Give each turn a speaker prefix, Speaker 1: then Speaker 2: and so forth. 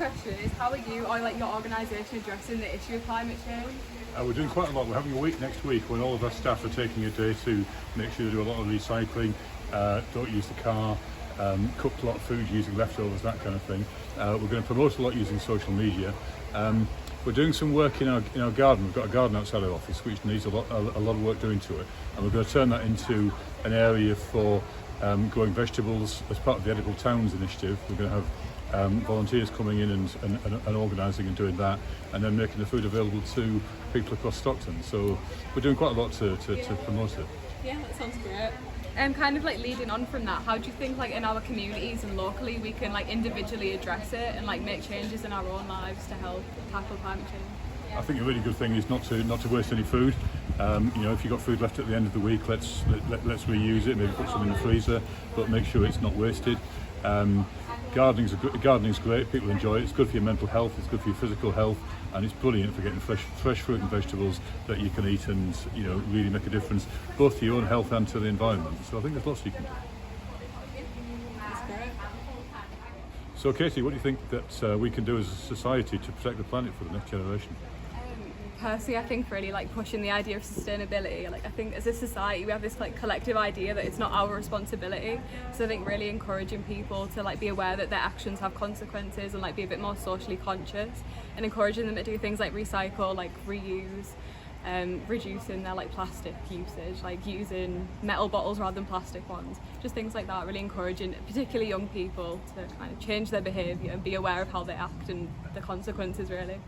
Speaker 1: next question is, how are you or like your organisation addressing the issue of climate change?
Speaker 2: We're doing quite a lot. We're having a week next week when all of our staff are taking a day to make sure they do a lot of recycling, don't use the car, cooked a lot of food using leftovers, that kind of thing. We're going to promote a lot using social media. We're doing some work in our garden. We've got a garden outside our office which needs a lot of work doing to it, and we're going to turn that into an area for growing vegetables as part of the Edible Towns initiative. We're going to have volunteers coming in and organising and doing that, and then making the food available to people across Stockton. So we're doing quite a lot to promote it.
Speaker 1: Yeah, that sounds great. Kind of like leading on from that, how do you think like in our communities and locally we can like individually address it and like make changes in our own lives to help tackle climate change?
Speaker 2: I think a really good thing is not to waste any food. If you've got food left at the end of the week, let's reuse it. Maybe put some in the freezer, but make sure it's not wasted. Gardening's great. People enjoy it. It's good for your mental health. It's good for your physical health, and it's brilliant for getting fresh fruit and vegetables that you can eat and really make a difference both to your own health and to the environment. So I think there's lots you can do.
Speaker 1: That's great.
Speaker 2: So Katie, what do you think that we can do as a society to protect the planet for the next generation?
Speaker 1: Personally, I think really like pushing the idea of sustainability. Like I think as a society we have this like collective idea that it's not our responsibility. So I think really encouraging people to like be aware that their actions have consequences and like be a bit more socially conscious, and encouraging them to do things like recycle, like reuse, reducing their like plastic usage, like using metal bottles rather than plastic ones. Just things like that, really encouraging particularly young people to kind of change their behaviour and be aware of how they act and the consequences really.